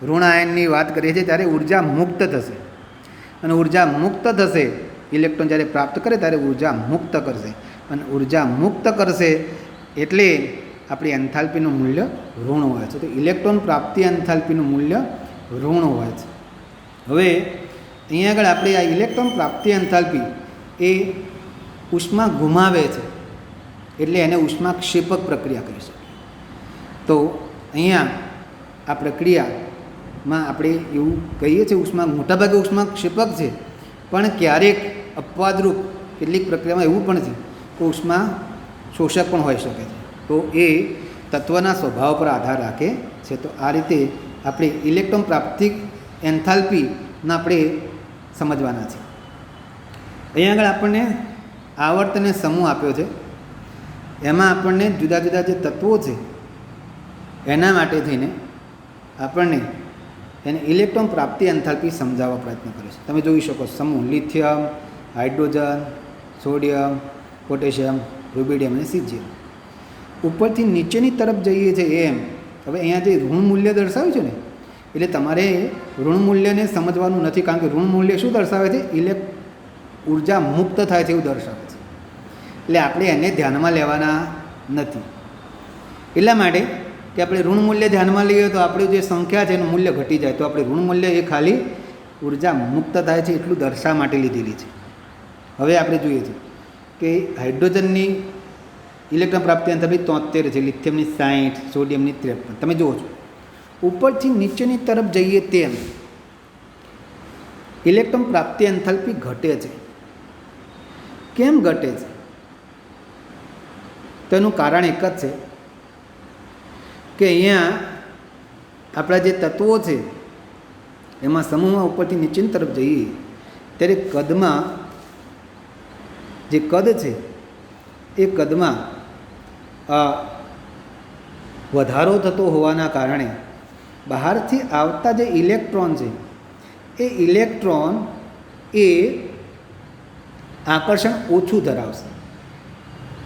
ઋણાયનની વાત કરીએ છીએ ત્યારે ઉર્જા મુક્ત થશે, અને ઉર્જા મુક્ત થશે ઇલેક્ટ્રોન જ્યારે પ્રાપ્ત કરે ત્યારે ઉર્જા મુક્ત કરશે, અને ઉર્જા મુક્ત કરશે એટલે આપણી એન્થાલ્પીનું મૂલ્ય ઋણ હોય છે. તો ઇલેક્ટ્રોન પ્રાપ્તિ એન્થાલ્પીનું મૂલ્ય ઋણ હોય છે. હવે અહીંયા આગળ આપણે આ ઇલેક્ટ્રોન પ્રાપ્તિ એન્થાલ્પી એ ઉષ્મા ગુમાવે છે એટલે એને ઉષ્માક્ષેપક પ્રક્રિયા કહી શકીએ. તો અહીંયા આ પ્રક્રિયામાં આપણે એવું કહીએ છીએ મોટાભાગે ઉષ્માક્ષેપક છે, પણ ક્યારેક અપવાદરૂપ કેટલીક પ્રક્રિયામાં એવું પણ છે કે ઉષ્મા શોષક પણ હોઈ શકે છે. તો એ તત્વના સ્વભાવ પર આધાર રાખે છે. તો આ રીતે આપણે ઇલેક્ટ્રોન પ્રાપ્તિ એન્થાલ્પીના આપણે સમજવાના છે. અહીંયા આગળ આપણને આવર્ત અને સમૂહ આપ્યો છે. એમાં આપણને જુદા જુદા જે તત્વો છે એના માટે થઈને આપણને એને ઇલેક્ટ્રોન પ્રાપ્તિ એન્થાલ્પી સમજાવવા પ્રયત્ન કરે છે. તમે જોઈ શકો સમૂહ lithium, hydrogen, sodium, potassium, rubidium અને સીઝિયમ. ઉપરથી નીચેની તરફ જઈએ છીએ એમ હવે અહીંયા જે ઋણ મૂલ્ય દર્શાવ્યું છે ને, એટલે તમારે ઋણ મૂલ્યને સમજવાનું નથી, કારણ કે ઋણ મૂલ્ય શું દર્શાવે છે? ઉર્જા મુક્ત થાય છે એવું દર્શાવે છે. એટલે આપણે એને ધ્યાનમાં લેવાના નથી. એટલા માટે કે આપણે ઋણ મૂલ્ય ધ્યાનમાં લઈએ તો આપણી જે સંખ્યા છે એનું મૂલ્ય ઘટી જાય. તો આપણે ઋણ મૂલ્ય એ ખાલી ઉર્જા મુક્ત થાય છે એટલું દર્શાવવા માટે લીધેલી છે. હવે આપણે જોઈએ છીએ કે હાઇડ્રોજનની ઇલેક્ટ્રોન પ્રાપ્તિ એન્થાલ્પી 73 છે, લિથિયમની 60, સોડિયમની 53. તમે જુઓ છો ઉપરથી નીચેની તરફ જઈએ તેમ ઇલેક્ટ્રોન પ્રાપ્તિ એન્થાલ્પી ઘટે છે. કેમ ઘટે છે? તેનું કારણ એક જ છે કે અહીંયા આપણા જે તત્વો છે એમાં સમૂહમાં ઉપરથી નીચેની તરફ જઈએ ત્યારે કદમાં જે કદ છે એ કદમાં વધારો થતો હોવાના કારણે બહારથી આવતા જે ઇલેક્ટ્રોન છે એ ઇલેક્ટ્રોન એ આકર્ષણ ઓછું ધરાવશે.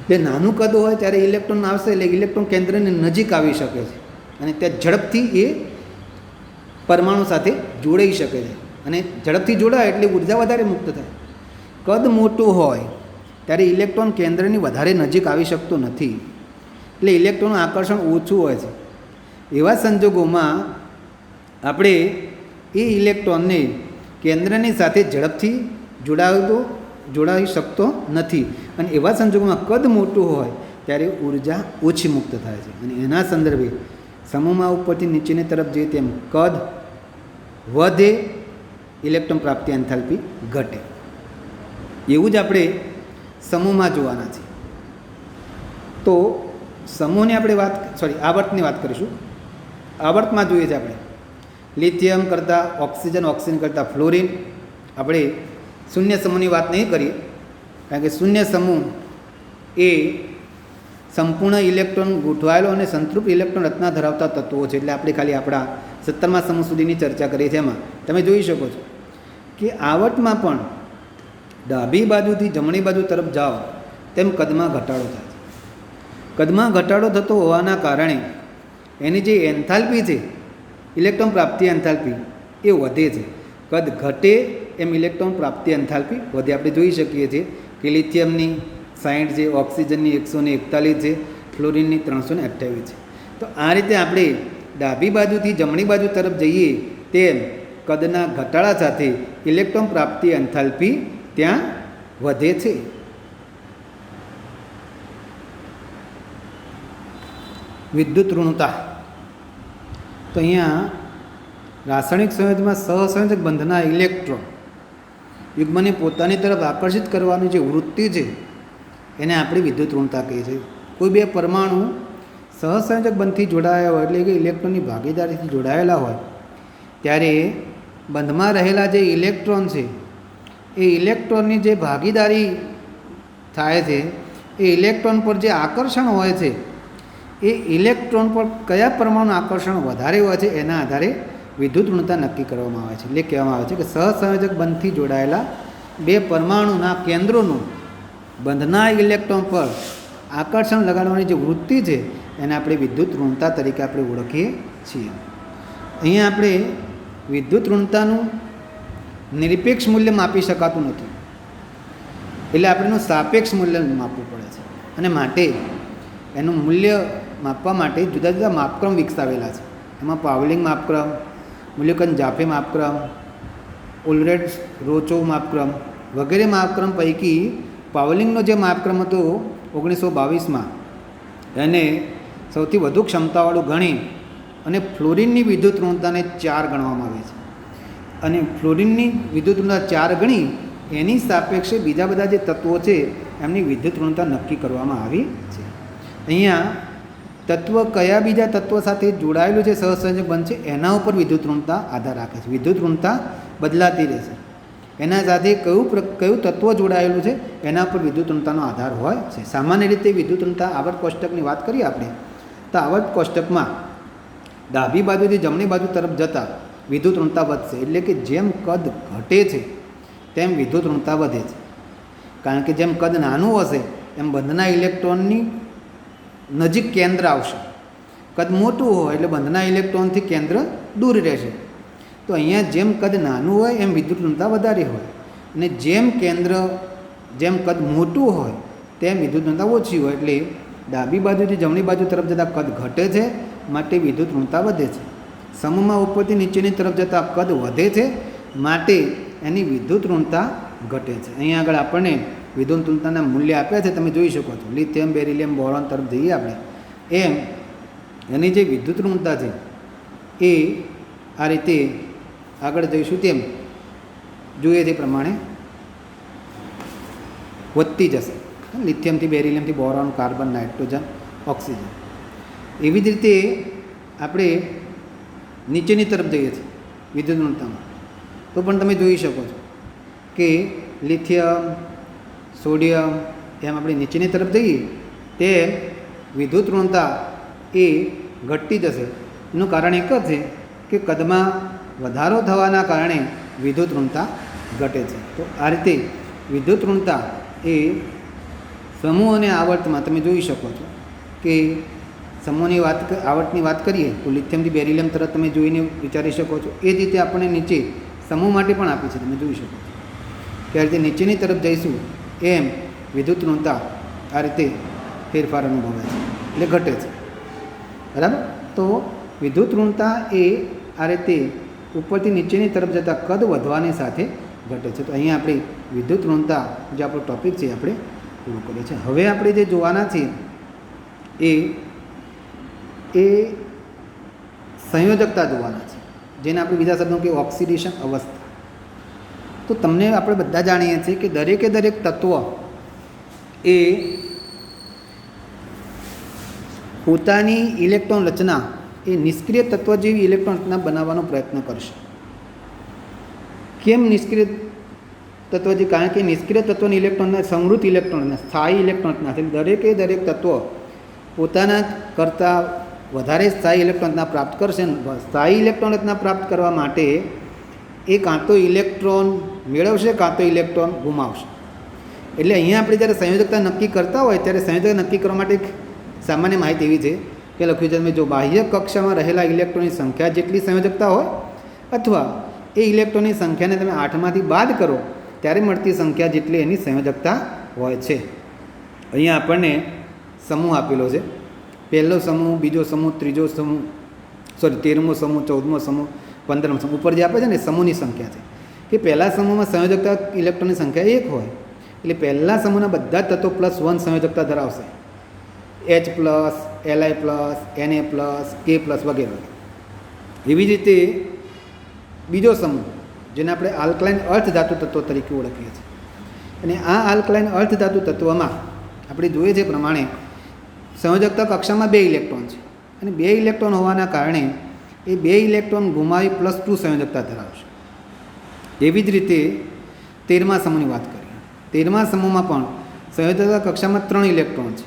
જે નાનું કદ હોય ત્યારે ઇલેક્ટ્રોન આવશે એટલે ઇલેક્ટ્રોન કેન્દ્રની નજીક આવી શકે છે અને ત્યાં ઝડપથી એ પરમાણુ સાથે જોડાઈ શકે છે, અને ઝડપથી જોડાય એટલે ઉર્જા વધારે મુક્ત થાય. કદ મોટું હોય ત્યારે ઇલેક્ટ્રોન કેન્દ્રની વધારે નજીક આવી શકતો નથી, એટલે ઇલેક્ટ્રોનનું આકર્ષણ ઓછું હોય છે. એવા સંજોગોમાં આપણે એ ઇલેક્ટ્રોનને કેન્દ્રની સાથે ઝડપથી જોડાવી શકતો નથી. અને એવા સંજોગોમાં કદ મોટું હોય ત્યારે ઉર્જા ઓછી મુક્ત થાય છે. અને એના સંદર્ભે સમૂહમાં ઉપરથી નીચેની તરફ જઈએ તેમ કદ વધે, ઇલેક્ટ્રોન પ્રાપ્તિ એન્થાલ્પી ઘટે. એવું જ આપણે સમૂહમાં જોવાના છે. તો સમૂહની આપણે આવર્તની વાત કરીશું. આવર્તમાં જોઈએ છે આપણે લિથિયમ કરતાં ઓક્સિજન કરતાં ફ્લોરિન. આપણે શૂન્ય સમૂહની વાત નહીં કરીએ, કારણ કે શૂન્ય સમૂહ એ સંપૂર્ણ ઇલેક્ટ્રોન ગોઠવાયેલો અને સંતૃપ્ત ઇલેક્ટ્રોન રચના ધરાવતા તત્વો છે. એટલે આપણે ખાલી આપણા 17મા સમૂહ સુધીની ચર્ચા કરીએ છીએ. એમાં તમે જોઈ શકો છો કે આવર્તમાં પણ ડાબી બાજુથી જમણી બાજુ તરફ જાઓ તેમ કદમાં ઘટાડો થાય છે. કદમાં ઘટાડો થતો હોવાના કારણે એની જે એન્થાલ્પી છે, ઇલેક્ટ્રોન પ્રાપ્તિ એન્થાલ્પી, એ વધે છે. કદ ઘટે એમ ઇલેક્ટ્રોન પ્રાપ્તિ એન્થાલ્પી વધે. આપણે જોઈ શકીએ છીએ કે લિથિયમની 60 છે, ઓક્સિજનની 141 છે, ફ્લોરિનની 328 છે. તો આ રીતે આપણે ડાબી બાજુથી જમણી બાજુ તરફ જઈએ તેમ કદના ઘટાડા સાથે ઇલેક્ટ્રોન પ્રાપ્તિ એન્થાલ્પી ત્યાં વધે છે. વિદ્યુત ઋણતા. તો અહીંયા રાસાયણિક સંયોજનમાં સહસંયોજક બંધના ઇલેક્ટ્રોન યુગ્મને પોતાની તરફ આકર્ષિત કરવાની જે વૃત્તિ છે એને આપણે વિદ્યુત ઋણતા કહીએ છીએ. કોઈ બે પરમાણુ સહસંયોજક બંધથી જોડાયા હોય, એટલે કે ઇલેક્ટ્રોનની ભાગીદારીથી જોડાયેલા હોય, ત્યારે બંધમાં રહેલા જે ઇલેક્ટ્રોન છે એ ઇલેક્ટ્રોનની જે ભાગીદારી થાય છે, એ ઇલેક્ટ્રોન પર જે આકર્ષણ હોય છે, એ ઇલેક્ટ્રોન પર કયા પરમાણુનું આકર્ષણ વધારે હોય છે એના આધારે વિદ્યુત ઋણતા નક્કી કરવામાં આવે છે. એટલે કહેવામાં આવે છે કે સહસંયોજક બંધથી જોડાયેલા બે પરમાણુના કેન્દ્રોનું બંધના ઇલેક્ટ્રોન પર આકર્ષણ લગાડવાની જે વૃત્તિ છે એને આપણે વિદ્યુત ઋણતા તરીકે આપણે ઓળખીએ છીએ. અહીંયા આપણે વિદ્યુત ઋણતાનું નિરપેક્ષ મૂલ્ય માપી શકાતું નથી, એટલે આપણે એનું સાપેક્ષ મૂલ્ય માપવું પડે છે. અને માટે એનું મૂલ્ય માપવા માટે જુદા જુદા માપક્રમ વિકસાવેલા છે. એમાં પાવલિંગ માપક્રમ, મુલ્યકન જાફે માપક્રમ, ઉલરેડ રોચો માપક્રમ વગેરે માપક્રમ પૈકી પાવલિંગનો જે માપક્રમ હતો 1922માં, એને સૌથી વધુ ક્ષમતાવાળું ગણી અને ફ્લોરિનની વિદ્યુત ઋણતાને 4 ગણવામાં આવે છે. અને ફ્લોરિનની વિદ્યુત ઋણતા 4 ગણી એની સાપેક્ષે બીજા બધા જે તત્વો છે એમની વિદ્યુત ઋણતા નક્કી કરવામાં આવી છે. અહીંયા તત્વ કયા બીજા તત્વો સાથે જોડાયેલું છે, સહસંયોજક બંધ છે, એના ઉપર વિદ્યુત ઋણતા આધાર રાખે છે. વિદ્યુત ઋણતા બદલાતી રહેશે. એના સાથે કયું તત્વ જોડાયેલું છે એના ઉપર વિદ્યુત ઋણતાનો આધાર હોય છે. સામાન્ય રીતે વિદ્યુત ઋણતા આવર્ત કોષ્ટકની વાત કરીએ આપણે, તો આવર્ત કોષ્ટકમાં ડાબી બાજુથી જમણી બાજુ તરફ જતાં વિદ્યુત ઋણતા વધશે. એટલે કે જેમ કદ ઘટે છે તેમ વિદ્યુત ઋણતા વધે છે. કારણ કે જેમ કદ નાનું હશે એમ બંધના ઇલેક્ટ્રોનની નજીક કેન્દ્ર આવશે. કદ મોટું હોય એટલે બંધના ઇલેક્ટ્રોનથી કેન્દ્ર દૂર રહેશે. તો અહીંયા જેમ કદ નાનું હોય એમ વિદ્યુત ઋણતા વધારે હોય, અને જેમ કદ મોટું હોય તેમ વિદ્યુત ઋણતા ઓછી હોય. એટલે ડાબી બાજુથી જમણી બાજુ તરફ જતાં કદ ઘટે છે, માટે વિદ્યુત ઋણતા વધે છે. સમૂહમાં ઉપરથી નીચેની તરફ જતાં કદ વધે છે, માટે એની વિદ્યુત ઋણતા ઘટે છે. અહીંયા આગળ આપણને વિદ્યુત ઋણતાના મૂલ્ય આપ્યા છે, તમે જોઈ શકો છો. લિથિયમ, બેરિલિયમ, બોરોન તરફ જઈએ આપણે એમ એની જે વિદ્યુત ઋણતા છે એ આ રીતે આગળ જઈશું તેમ જોઈએ તે પ્રમાણે વધતી જશે. લિથિયમથી બેરિલિયમથી બોરોન, કાર્બન, નાઇટ્રોજન, ઓક્સિજન. એવી જ રીતે આપણે નીચેની તરફ જઈએ છીએ વિદ્યુત ઋણતામાં, તો પણ તમે જોઈ શકો છો કે લિથિયમ, સોડિયમ, એમ આપણે નીચેની તરફ જઈએ તે વિદ્યુત ઋણતા એ ઘટતી જશે. એનું કારણ એક જ છે કે કદમાં વધારો થવાના કારણે વિદ્યુત ઋણતા ઘટે છે. તો આ રીતે વિદ્યુત ઋણતા એ સમૂહ અને આવર્તમાં તમે જોઈ શકો છો કે સમૂહની આવર્તની વાત કરીએ તો લિથિયમથી બેરિલિયમ તરફ તમે જોઈને વિચારી શકો છો. એ જ રીતે આપણને નીચે સમૂહ માટે પણ આપી છે, તમે જોઈ શકો છો કે આ રીતે નીચેની તરફ જઈશું એમ વિદ્યુત ઋણતા આ રીતે ફેરફાર અનુભવાય છે, એટલે ઘટે છે. બરાબર. તો વિદ્યુત ઋણતા એ આ રીતે ઉપરથી નીચેની તરફ જતાં કદ વધવાની સાથે ઘટે છે. તો અહીંયા આપણે વિદ્યુત ઋણતા જે આપણો ટૉપિક છે આપણે પૂરો કરીએ છીએ. હવે આપણે જે જોવાના છીએ એ સંયોજકતા જોવાના છે, જેને આપણે બીજા શબ્દોમાં કહીએ ઓક્સિડેશન અવસ્થા. તો તમને આપણે બધા જાણીએ છીએ કે દરેકે દરેક તત્વ એ પોતાની ઇલેક્ટ્રોન રચના એ નિષ્ક્રિય તત્વ જેવી ઇલેક્ટ્રોન રચના બનાવવાનો પ્રયત્ન કરશે. કેમ નિષ્ક્રિય તત્વ છે? કારણ કે નિષ્ક્રિય તત્વની ઇલેક્ટ્રોનના સમૃદ્ધ ઇલેક્ટ્રોન સ્થાયી ઇલેક્ટ્રોન રચના છે. દરેકે દરેક તત્વ પોતાના કરતાં વધારે સ્થાયી ઇલેક્ટ્રોન રચના પ્રાપ્ત કરશે. સ્થાયી ઇલેક્ટ્રોન રચના પ્રાપ્ત કરવા માટે એ કાં તો ઇલેક્ટ્રોન મેળવશે કાં તો ઇલેક્ટ્રોન ગુમાવશે. એટલે અહીંયા આપણે જ્યારે સંયોજકતા નક્કી કરતા હોય ત્યારે સંયોજકતા નક્કી કરવા માટે એક સામાન્ય માહિતી એવી છે કે લખ્યું છે તમે જો બાહ્ય કક્ષામાં રહેલા ઇલેક્ટ્રોનની સંખ્યા જેટલી સંયોજકતા હોય અથવા એ ઇલેક્ટ્રોનની સંખ્યાને તમે 8માંથી બાદ કરો ત્યારે મળતી સંખ્યા જેટલી એની સંયોજકતા હોય છે. અહીંયા આપણને સમૂહ આપેલો છે. પહેલો સમૂહ, બીજો સમૂહ, ત્રીજો સમૂહ, 13મો સમૂહ, 14મો સમૂહ, 15મો સમૂહ. ઉપર જે આપે છે ને સમૂહની સંખ્યા છે કે પહેલા સમૂહમાં સંયોજકતા ઇલેક્ટ્રોનની સંખ્યા 1 હોય એટલે પહેલા સમૂહના બધા જ તત્વો +1 સંયોજકતા ધરાવશે. H+, Li+, Na+, K+ વગેરે. એવી જ રીતે બીજો સમૂહ જેને આપણે આલ્કલાઇન અર્ધધાતુ તત્વો તરીકે ઓળખીએ છીએ. અને આ આલ્કલાઇન અર્ધધાતુ તત્વમાં આપણે જોઈએ છે પ્રમાણે સંયોજકતા કક્ષામાં 2 ઇલેક્ટ્રોન છે અને 2 ઇલેક્ટ્રોન હોવાના કારણે એ 2 ઇલેક્ટ્રોન ગુમાવી +2 સંયોજકતા ધરાવશે. એવી જ રીતે 13મા સમૂહની વાત કરીએ. 13મા સમૂહમાં પણ સંયોજકતા કક્ષામાં 3 ઇલેક્ટ્રોન છે.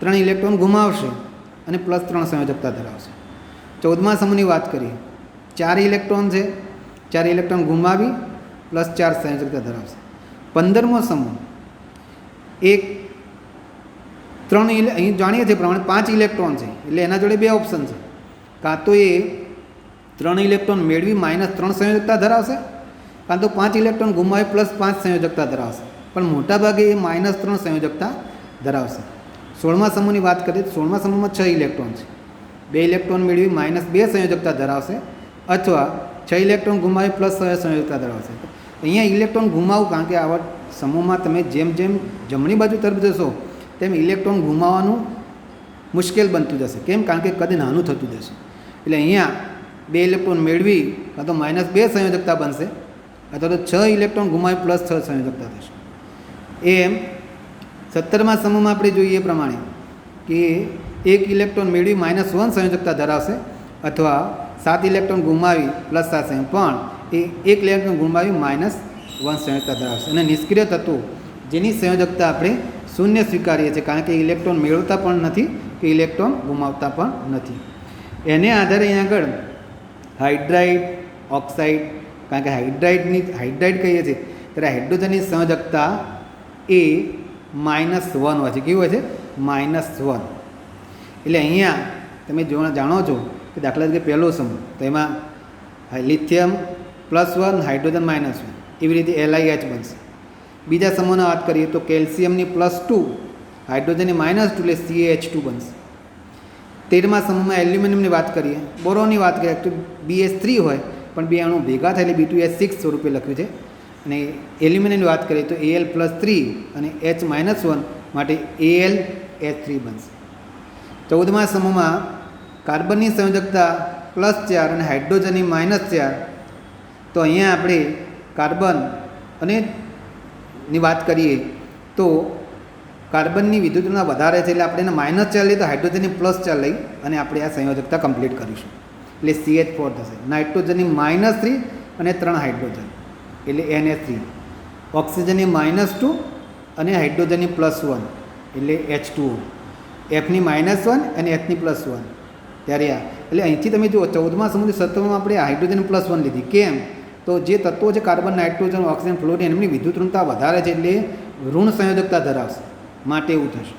3 ઇલેક્ટ્રોન ગુમાવશે અને +3 સંયોજકતા ધરાવશે. 14મા સમૂહની વાત કરીએ. 4 ઇલેક્ટ્રોન છે, 4 ઇલેક્ટ્રોન ગુમાવી +4 સંયોજકતા ધરાવશે. 15મો સમૂહ એક 3 અહીં જાણીએ છીએ પ્રમાણે 5 ઇલેક્ટ્રોન છે એટલે એના જોડે 2 ઓપ્શન છે. કાં તો એ 3 ઇલેક્ટ્રોન મેળવી -3 સંયોજકતા ધરાવશે કાં તો 5 ઇલેક્ટ્રોન ગુમાવી +5 સંયોજકતા ધરાવશે. પણ મોટાભાગે એ -3 સંયોજકતા ધરાવશે. 16મા સમૂહની વાત કરીએ તો 16મા સમૂહમાં 6 ઇલેક્ટ્રોન છે. 2 ઇલેક્ટ્રોન મેળવી -2 સંયોજકતા ધરાવશે અથવા 6 ઇલેક્ટ્રોન ગુમાવી +6 સંયોજકતા ધરાવશે. અહીંયા ઇલેક્ટ્રોન ગુમાવવું, કારણ કે આવા સમૂહમાં તમે જેમ જેમ જમણી બાજુ તરફ જશો તેમ ઇલેક્ટ્રોન ગુમાવવાનું મુશ્કેલ બનતું જશે. કેમ? કારણ કે કદ નાનું થતું જશે. એટલે અહીંયા 2 ઇલેક્ટ્રોન મેળવી કાં તો -2 સંયોજકતા બનશે અથવા તો 6 ઇલેક્ટ્રોન ગુમાવી +6 સંયોજકતા થશે. એમ 17મા સમૂહમાં આપણે જોઈએ એ પ્રમાણે કે 1 ઇલેક્ટ્રોન મેળવી -1 સંયોજકતા ધરાવશે અથવા 7 ઇલેક્ટ્રોન ગુમાવી +7 સંયોજક, પણ એ 1 ઇલેક્ટ્રોન ગુમાવી -1 સંયોજકતા ધરાવશે. અને નિષ્ક્રિય તત્વો જેની સંયોજકતા આપણે 0 સ્વીકારીએ છીએ કારણ કે ઇલેક્ટ્રોન મેળવતા પણ નથી કે ઇલેક્ટ્રોન ગુમાવતા પણ નથી. એને આધારે અહીંયા આગળ હાઇડ્રાઇડ, ઓક્સાઇડ, કારણ કે હાઇડ્રાઇડ કહીએ છીએ ત્યારે હાઇડ્રોજનની સંયોજકતા એ -1 હોય છે. કેવું હોય છે? -1. એટલે અહીંયા તમે જાણો છો કે દાખલા તરીકે પહેલો સમૂહ તો એમાં લિથિયમ +1, હાઇડ્રોજન -1, એવી રીતે LiH બનશે. બીજા સમૂહની વાત કરીએ તો કેલ્શિયમની +2, હાઇડ્રોજનની -2 એટલે CaH2 બનશે. 13મા સમૂહમાં એલ્યુમિનિયમની વાત કરીએ, બોરોનની વાત કરીએ તો BH3 હોય પણ 2 અણુ ભેગા થાય એટલે B2H6 સ્વરૂપે લખ્યું છે. અને એલ્યુમિનિયમની વાત કરીએ તો Al+3 અને H-1 માટે AlH3 બનશે. 14મા સમૂહમાં કાર્બનની સંયોજકતા +4 અને હાઇડ્રોજનની -4. તો અહીંયા આપણે કાર્બન અને ની વાત કરીએ તો કાર્બનની વિદ્યુતના વધારે છે એટલે આપણે એને -4 લઈએ તો હાઇડ્રોજનની +4 લઈ અને આપણે આ સંયોજકતા કમ્પ્લીટ કરીશું એટલે CH4 થશે. નાઇટ્રોજનની -3 અને 3 હાઇડ્રોજન એટલે NH3. ઓક્સિજનની -2 અને હાઇડ્રોજનની +1 એટલે H2O. Fની -1 અને Hની +1 ત્યારે આ એટલે અહીંથી તમે જુઓ 14મા સમૂહથી 17માં આપણે હાઇડ્રોજન +1 લીધી. કેમ? તો જે તત્વો છે કાર્બન, નાઇટ્રોજન, ઓક્સિજન, ફ્લોરિન એમની વિદ્યુત ઋણતા વધારે છે એટલે ઋણ સંયોજકતા ધરાવશે માટે એવું થશે.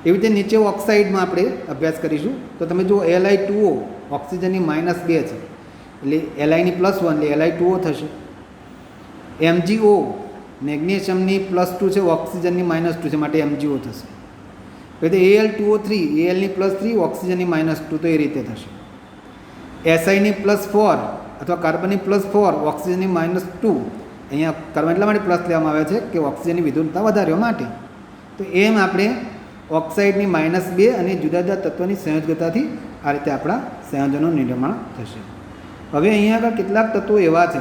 એવી રીતે નીચે ઓક્સાઇડમાં આપણે અભ્યાસ કરીશું તો તમે જુઓ Li2O ઓક્સિજનની -2 છે એટલે Liની +1 એટલે Li2O થશે. MgO મેગ્નેશિયમની +2 છે, ઓક્સિજનની -2 છે માટે MgO થશે. પછી Al2O3 Alની +3 ઓક્સિજનની -2 તો એ રીતે થશે. એસઆઈની +4 અથવા કાર્બનની +4, ઓક્સિજનની -2. અહીંયા કાર્બન એટલા માટે પ્લસ લેવામાં આવે છે કે ઓક્સિજનની વિધુરતા વધારવા માટે. તો એમ આપણે ઓક્સાઇડની -2 અને જુદા જુદા તત્વોની સંયોજકતાથી આ રીતે આપણા સંયોજનનું નિર્માણ થશે. હવે અહીંયા આગળ કેટલાક તત્વો એવા છે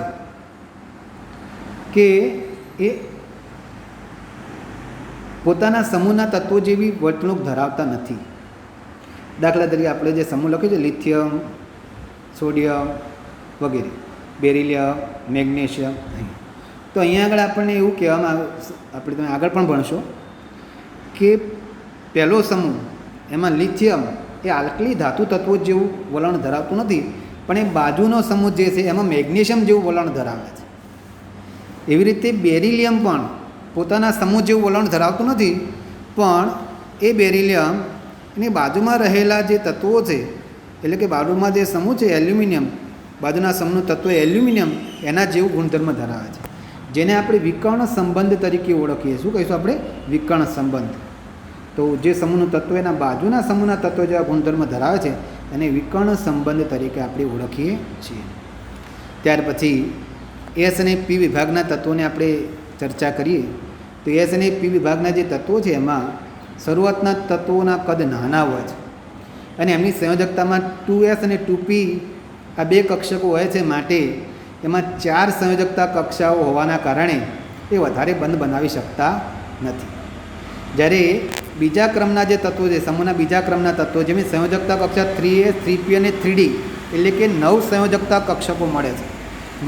કે એ પોતાના સમૂહના તત્વો જેવી વર્તણૂક ધરાવતા નથી. દાખલા તરીકે આપણે જે સમૂહ લખ્યો છે લિથિયમ, સોડિયમ વગેરે, બેરિલિયમ, મેગ્નેશિયમ. તો અહીંયા આગળ આપણને એવું કહેવામાં આવે, આપણે તમે આગળ પણ ભણશો કે પહેલો સમૂહ એમાં લિથિયમ એ આલ્કલી ધાતુ તત્વો જેવું વલણ ધરાવતું નથી, પણ એ બાજુનો સમૂહ જે છે એમાં મેગ્નેશિયમ જેવું વલણ ધરાવે છે. એવી રીતે બેરિલિયમ પણ પોતાના સમૂહ જેવું વલણ ધરાવતું નથી, પણ એ બેરિલિયમ એની બાજુમાં રહેલા જે તત્વો છે, એટલે કે બાજુમાં જે સમૂહ છે એલ્યુમિનિયમ, બાજુના સમૂહનું તત્વ એલ્યુમિનિયમ એના જેવું ગુણધર્મ ધરાવે છે, જેને આપણે વિકર્ણ સંબંધ તરીકે ઓળખીએ. શું કહીશું આપણે? વિકર્ણ સંબંધ. તો જે સમૂહનું તત્વ એના બાજુના સમૂહના તત્વ જેવા ગુણધર્મ ધરાવે છે એને વિકર્ણ સંબંધ તરીકે આપણે ઓળખીએ છીએ. ત્યાર પછી એસ અને પી વિભાગના તત્વોને આપણે ચર્ચા કરીએ તો એસ અને પી વિભાગના જે તત્વો છે એમાં શરૂઆતના તત્વોના કદ નાના હોય છે અને એમની સંયોજકતામાં 2s અને 2p આ બે કક્ષકો હોય છે, માટે એમાં 4 સંયોજકતા કક્ષાઓ હોવાના કારણે એ વધારે બંધ બનાવી શકતા નથી. જ્યારે બીજા ક્રમના જે તત્વો છે, સમૂહના બીજા ક્રમના તત્વો જેમની સંયોજકતા કક્ષા 3s, 3p અને 3d એટલે કે 9 સંયોજકતા કક્ષકો મળે છે,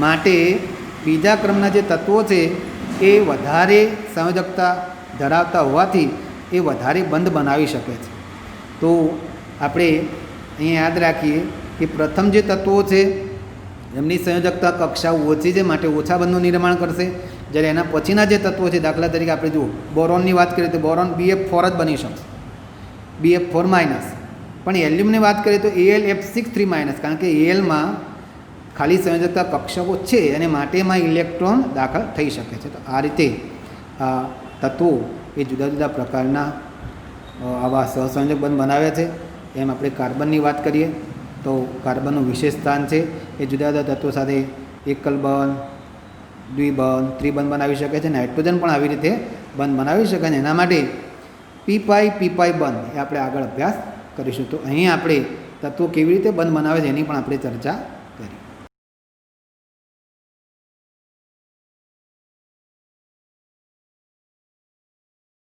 માટે બીજા ક્રમના જે તત્વો છે એ વધારે સંયોજકતા ધરાવતા હોવાથી એ વધારે બંધ બનાવી શકે છે. તો આપણે અહીંયા યાદ રાખીએ કે પ્રથમ જે તત્વો છે એમની સંયોજકતા કક્ષાઓ ઓછી છે, માટે ઓછા બંધનું નિર્માણ કરશે. જ્યારે એના પછીના જે તત્વો છે, દાખલા તરીકે આપણે જુઓ બોરોનની વાત કરીએ તો બોરોન BF4 જ બની શકશે, BF4-. પણ એલ્યુમની વાત કરીએ તો AlF6-3-, કારણ કે Alમાં ખાલી સંયોજકતા કક્ષકો છે અને માટે એમાં ઇલેક્ટ્રોન દાખલ થઈ શકે છે. તો આ રીતે આ તત્વો એ જુદા જુદા પ્રકારના આવા સહસંયોજક બંધ બનાવે છે. એમ આપણે કાર્બનની વાત કરીએ તો કાર્બનનું વિશેષ સ્થાન છે, એ જુદા જુદા તત્વો સાથે એકલ બંધ, દ્વિબંધ, ત્રિબંધ બનાવી શકે છે. નાઇટ્રોજન પણ આવી રીતે બંધ બનાવી શકે છે. એના માટે પી પાઈ બંધ એ આપણે આગળ અભ્યાસ કરીશું. તો અહીં આપણે તત્વો કેવી રીતે બંધ બનાવે છે એની પણ આપણે ચર્ચા કરી.